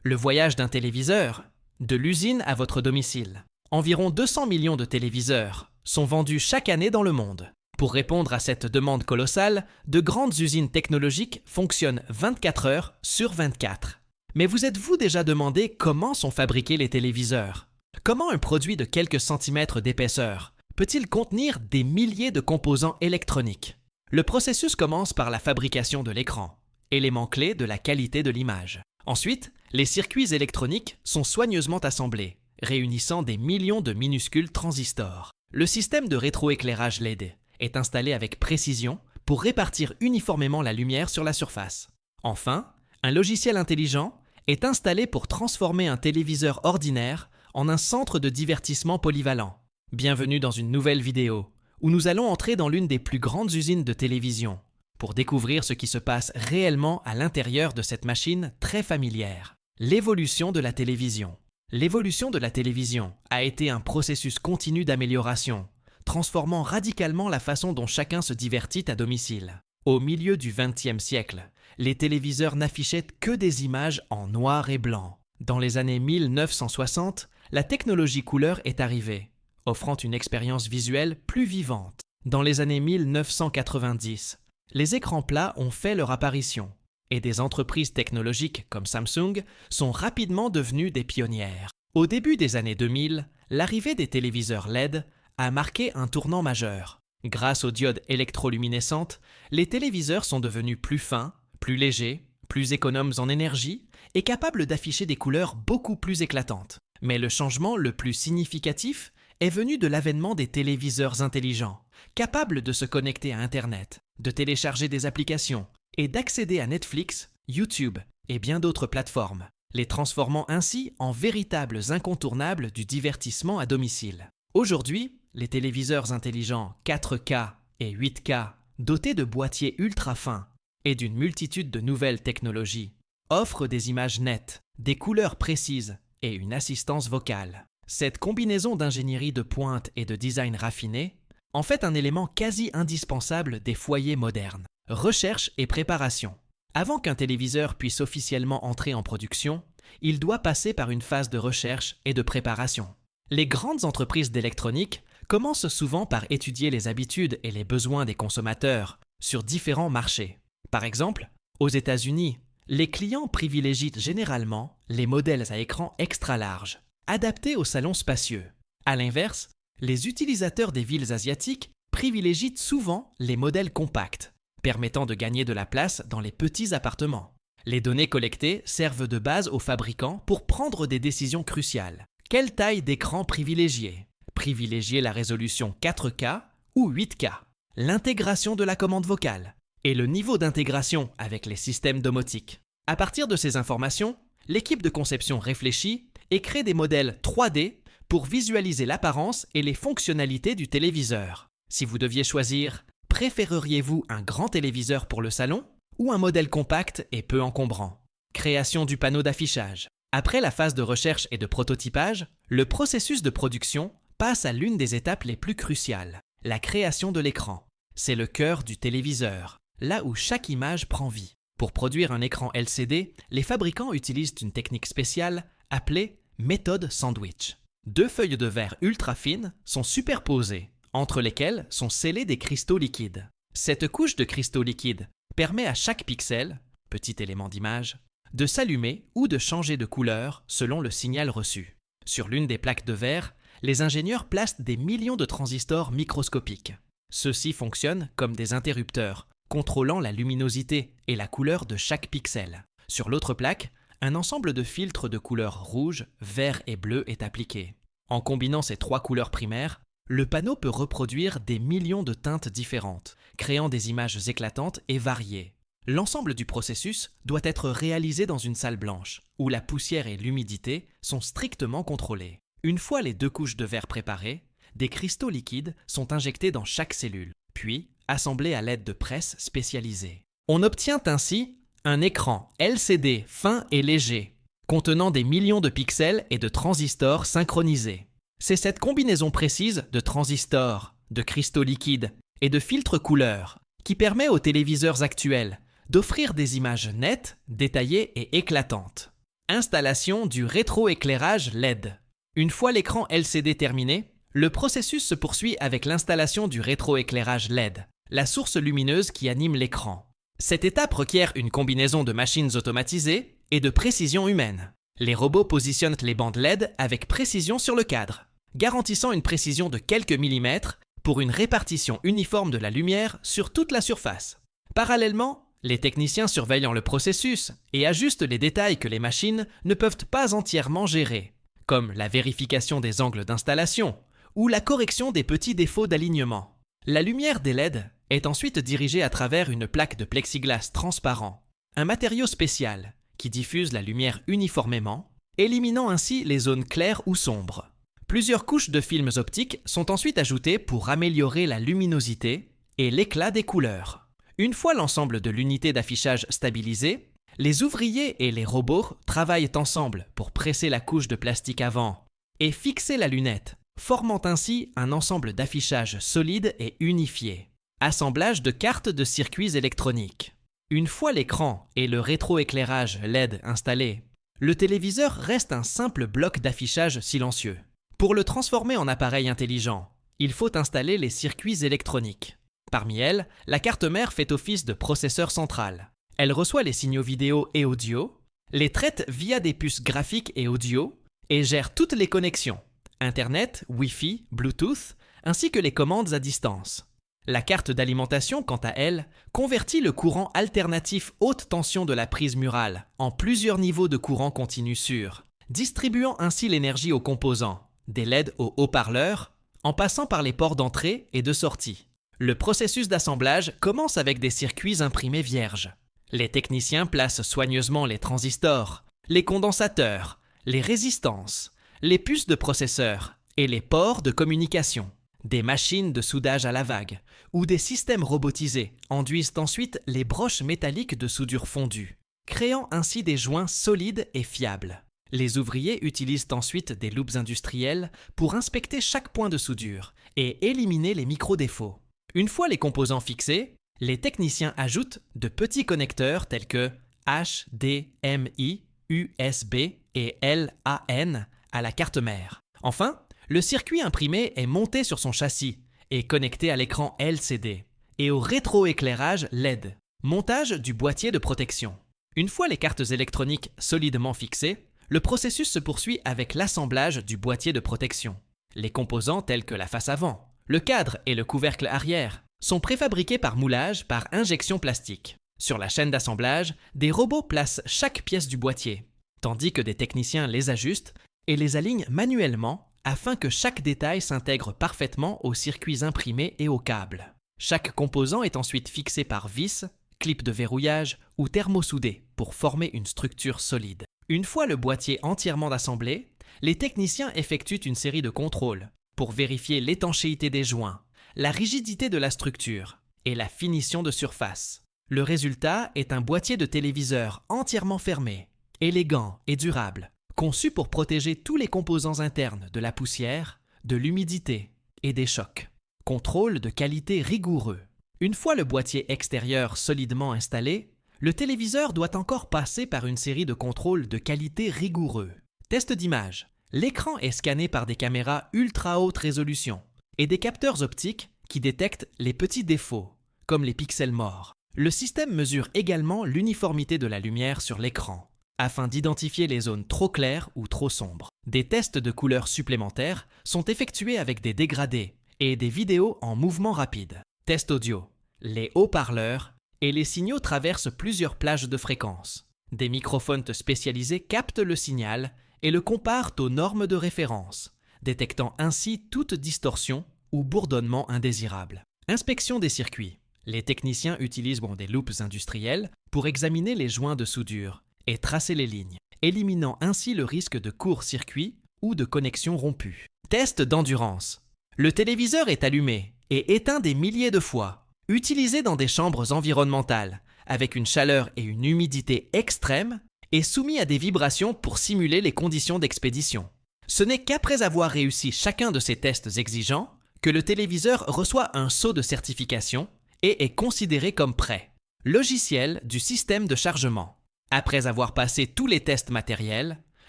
Le voyage d'un téléviseur, de l'usine à votre domicile. Environ 200 millions de téléviseurs sont vendus chaque année dans le monde. Pour répondre à cette demande colossale, de grandes usines technologiques fonctionnent 24 heures sur 24. Mais vous êtes-vous déjà demandé comment sont fabriqués les téléviseurs? Comment un produit de quelques centimètres d'épaisseur peut-il contenir des milliers de composants électroniques? Le processus commence par la fabrication de l'écran, élément clé de la qualité de l'image. Ensuite, les circuits électroniques sont soigneusement assemblés, réunissant des millions de minuscules transistors. Le système de rétroéclairage LED est installé avec précision pour répartir uniformément la lumière sur la surface. Enfin, un logiciel intelligent est installé pour transformer un téléviseur ordinaire en un centre de divertissement polyvalent. Bienvenue dans une nouvelle vidéo où nous allons entrer dans l'une des plus grandes usines de télévision pour découvrir ce qui se passe réellement à l'intérieur de cette machine très familière. L'évolution de la télévision. L'évolution de la télévision a été un processus continu d'amélioration, transformant radicalement la façon dont chacun se divertit à domicile. Au milieu du XXe siècle, les téléviseurs n'affichaient que des images en noir et blanc. Dans les années 1960, la technologie couleur est arrivée, offrant une expérience visuelle plus vivante. Dans les années 1990, les écrans plats ont fait leur apparition et des entreprises technologiques comme Samsung sont rapidement devenues des pionnières. Au début des années 2000, l'arrivée des téléviseurs LED a marqué un tournant majeur. Grâce aux diodes électroluminescentes, les téléviseurs sont devenus plus fins, plus légers, plus économes en énergie et capables d'afficher des couleurs beaucoup plus éclatantes. Mais le changement le plus significatif est venu de l'avènement des téléviseurs intelligents, capables de se connecter à Internet, de télécharger des applications et d'accéder à Netflix, YouTube et bien d'autres plateformes, les transformant ainsi en véritables incontournables du divertissement à domicile. Aujourd'hui, les téléviseurs intelligents 4K et 8K, dotés de boîtiers ultra fins et d'une multitude de nouvelles technologies, offrent des images nettes, des couleurs précises et une assistance vocale. Cette combinaison d'ingénierie de pointe et de design raffiné en fait un élément quasi indispensable des foyers modernes. Recherche et préparation. Avant qu'un téléviseur puisse officiellement entrer en production, il doit passer par une phase de recherche et de préparation. Les grandes entreprises d'électronique commencent souvent par étudier les habitudes et les besoins des consommateurs sur différents marchés. Par exemple, aux États-Unis, les clients privilégient généralement les modèles à écran extra large, adaptés aux salons spacieux. À l'inverse, les utilisateurs des villes asiatiques privilégient souvent les modèles compacts, permettant de gagner de la place dans les petits appartements. Les données collectées servent de base aux fabricants pour prendre des décisions cruciales. Quelle taille d'écran privilégier? Privilégier la résolution 4K ou 8K? L'intégration de la commande vocale et le niveau d'intégration avec les systèmes domotiques. À partir de ces informations, l'équipe de conception réfléchit et crée des modèles 3D pour visualiser l'apparence et les fonctionnalités du téléviseur. Si vous deviez choisir, préféreriez-vous un grand téléviseur pour le salon ou un modèle compact et peu encombrant? Création du panneau d'affichage. Après la phase de recherche et de prototypage, le processus de production passe à l'une des étapes les plus cruciales, la création de l'écran. C'est le cœur du téléviseur, là où chaque image prend vie. Pour produire un écran LCD, les fabricants utilisent une technique spéciale appelée méthode sandwich. 2 feuilles de verre ultra fines sont superposées, entre lesquelles sont scellés des cristaux liquides. Cette couche de cristaux liquides permet à chaque pixel, petit élément d'image, de s'allumer ou de changer de couleur selon le signal reçu. Sur l'une des plaques de verre, les ingénieurs placent des millions de transistors microscopiques. Ceux-ci fonctionnent comme des interrupteurs, contrôlant la luminosité et la couleur de chaque pixel. Sur l'autre plaque, un ensemble de filtres de couleurs rouge, vert et bleu est appliqué. En combinant ces 3 couleurs primaires, le panneau peut reproduire des millions de teintes différentes, créant des images éclatantes et variées. L'ensemble du processus doit être réalisé dans une salle blanche, où la poussière et l'humidité sont strictement contrôlées. Une fois les 2 couches de verre préparées, des cristaux liquides sont injectés dans chaque cellule, puis assemblés à l'aide de presses spécialisées. On obtient ainsi un écran LCD fin et léger, contenant des millions de pixels et de transistors synchronisés. C'est cette combinaison précise de transistors, de cristaux liquides et de filtres couleurs qui permet aux téléviseurs actuels d'offrir des images nettes, détaillées et éclatantes. Installation du rétroéclairage LED. Une fois l'écran LCD terminé, le processus se poursuit avec l'installation du rétroéclairage LED, la source lumineuse qui anime l'écran. Cette étape requiert une combinaison de machines automatisées et de précision humaine. Les robots positionnent les bandes LED avec précision sur le cadre, garantissant une précision de quelques millimètres pour une répartition uniforme de la lumière sur toute la surface. Parallèlement, les techniciens surveillent le processus et ajustent les détails que les machines ne peuvent pas entièrement gérer, comme la vérification des angles d'installation ou la correction des petits défauts d'alignement. La lumière des LED est ensuite dirigée à travers une plaque de plexiglas transparent, un matériau spécial qui diffuse la lumière uniformément, éliminant ainsi les zones claires ou sombres. Plusieurs couches de films optiques sont ensuite ajoutées pour améliorer la luminosité et l'éclat des couleurs. Une fois l'ensemble de l'unité d'affichage stabilisé, les ouvriers et les robots travaillent ensemble pour presser la couche de plastique avant et fixer la lunette, formant ainsi un ensemble d'affichage solide et unifié. Assemblage de cartes de circuits électroniques. Une fois l'écran et le rétroéclairage LED installés, le téléviseur reste un simple bloc d'affichage silencieux. Pour le transformer en appareil intelligent, il faut installer les circuits électroniques. Parmi elles, la carte mère fait office de processeur central. Elle reçoit les signaux vidéo et audio, les traite via des puces graphiques et audio et gère toutes les connexions, Internet, Wi-Fi, Bluetooth, ainsi que les commandes à distance. La carte d'alimentation, quant à elle, convertit le courant alternatif haute tension de la prise murale en plusieurs niveaux de courant continu sûr, distribuant ainsi l'énergie aux composants, des LED aux haut-parleurs, en passant par les ports d'entrée et de sortie. Le processus d'assemblage commence avec des circuits imprimés vierges. Les techniciens placent soigneusement les transistors, les condensateurs, les résistances, les puces de processeur et les ports de communication. Des machines de soudage à la vague ou des systèmes robotisés enduisent ensuite les broches métalliques de soudure fondue, créant ainsi des joints solides et fiables. Les ouvriers utilisent ensuite des loupes industrielles pour inspecter chaque point de soudure et éliminer les micro-défauts. Une fois les composants fixés, les techniciens ajoutent de petits connecteurs tels que HDMI, USB et LAN à la carte mère. Enfin, le circuit imprimé est monté sur son châssis et connecté à l'écran LCD et au rétroéclairage LED. Montage du boîtier de protection. Une fois les cartes électroniques solidement fixées, le processus se poursuit avec l'assemblage du boîtier de protection. Les composants tels que la face avant, le cadre et le couvercle arrière sont préfabriqués par moulage par injection plastique. Sur la chaîne d'assemblage, des robots placent chaque pièce du boîtier, tandis que des techniciens les ajustent et les alignent manuellement afin que chaque détail s'intègre parfaitement aux circuits imprimés et aux câbles. Chaque composant est ensuite fixé par vis, clip de verrouillage ou thermosoudé pour former une structure solide. Une fois le boîtier entièrement assemblé, les techniciens effectuent une série de contrôles pour vérifier l'étanchéité des joints, la rigidité de la structure et la finition de surface. Le résultat est un boîtier de téléviseur entièrement fermé, élégant et durable, conçu pour protéger tous les composants internes de la poussière, de l'humidité et des chocs. Contrôle de qualité rigoureux. Une fois le boîtier extérieur solidement installé, le téléviseur doit encore passer par une série de contrôles de qualité rigoureux. Test d'image. L'écran est scanné par des caméras ultra haute résolution et des capteurs optiques qui détectent les petits défauts, comme les pixels morts. Le système mesure également l'uniformité de la lumière sur l'écran, afin d'identifier les zones trop claires ou trop sombres. Des tests de couleurs supplémentaires sont effectués avec des dégradés et des vidéos en mouvement rapide. Test audio. Les haut-parleurs et les signaux traversent plusieurs plages de fréquences. Des microphones spécialisés captent le signal et le comparent aux normes de référence, détectant ainsi toute distorsion ou bourdonnement indésirable. Inspection des circuits. Les techniciens utilisent des loupes industrielles pour examiner les joints de soudure et tracer les lignes, éliminant ainsi le risque de court-circuit ou de connexion rompue. Test d'endurance. Le téléviseur est allumé et éteint des milliers de fois, utilisé dans des chambres environnementales, avec une chaleur et une humidité extrêmes, et soumis à des vibrations pour simuler les conditions d'expédition. Ce n'est qu'après avoir réussi chacun de ces tests exigeants que le téléviseur reçoit un sceau de certification et est considéré comme prêt. Logiciel du système de chargement. Après avoir passé tous les tests matériels,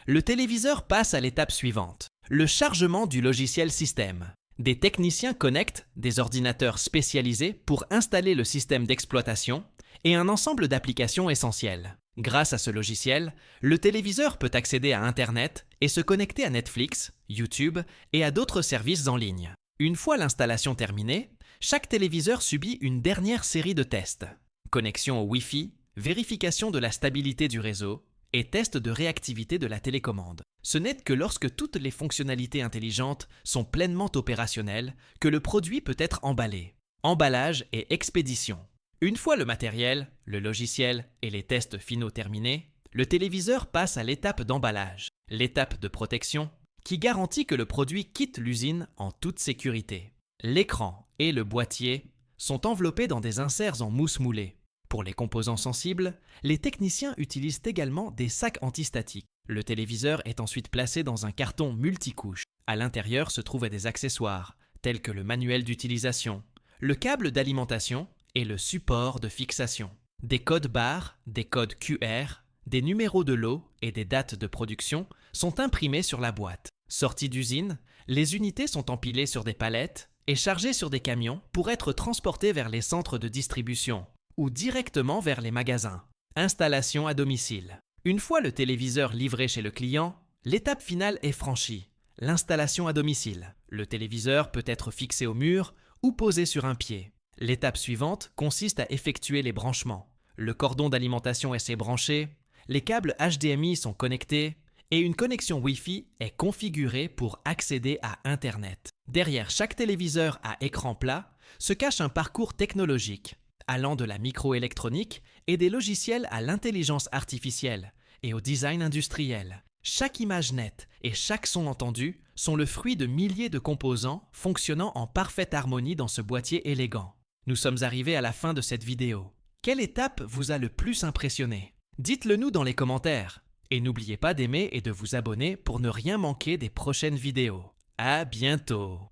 le téléviseur passe à l'étape suivante, le chargement du logiciel système. Des techniciens connectent des ordinateurs spécialisés pour installer le système d'exploitation et un ensemble d'applications essentielles. Grâce à ce logiciel, le téléviseur peut accéder à Internet et se connecter à Netflix, YouTube et à d'autres services en ligne. Une fois l'installation terminée, chaque téléviseur subit une dernière série de tests. Connexion au Wi-Fi, vérification de la stabilité du réseau et test de réactivité de la télécommande. Ce n'est que lorsque toutes les fonctionnalités intelligentes sont pleinement opérationnelles que le produit peut être emballé. Emballage et expédition. Une fois le matériel, le logiciel et les tests finaux terminés, le téléviseur passe à l'étape d'emballage, l'étape de protection, qui garantit que le produit quitte l'usine en toute sécurité. L'écran et le boîtier sont enveloppés dans des inserts en mousse moulée. Pour les composants sensibles, les techniciens utilisent également des sacs antistatiques. Le téléviseur est ensuite placé dans un carton multicouche. À l'intérieur se trouvent des accessoires, tels que le manuel d'utilisation, le câble d'alimentation et le support de fixation. Des codes barres, des codes QR, des numéros de lot et des dates de production sont imprimés sur la boîte. Sorties d'usine, les unités sont empilées sur des palettes et chargées sur des camions pour être transportées vers les centres de distribution ou directement vers les magasins. Installation à domicile. Une fois le téléviseur livré chez le client, l'étape finale est franchie, l'installation à domicile. Le téléviseur peut être fixé au mur ou posé sur un pied. L'étape suivante consiste à effectuer les branchements. Le cordon d'alimentation est branché, les câbles HDMI sont connectés et une connexion Wi-Fi est configurée pour accéder à Internet. Derrière chaque téléviseur à écran plat se cache un parcours technologique allant de la microélectronique et des logiciels à l'intelligence artificielle et au design industriel. Chaque image nette et chaque son entendu sont le fruit de milliers de composants fonctionnant en parfaite harmonie dans ce boîtier élégant. Nous sommes arrivés à la fin de cette vidéo. Quelle étape vous a le plus impressionné? Dites-le nous dans les commentaires. Et n'oubliez pas d'aimer et de vous abonner pour ne rien manquer des prochaines vidéos. À bientôt!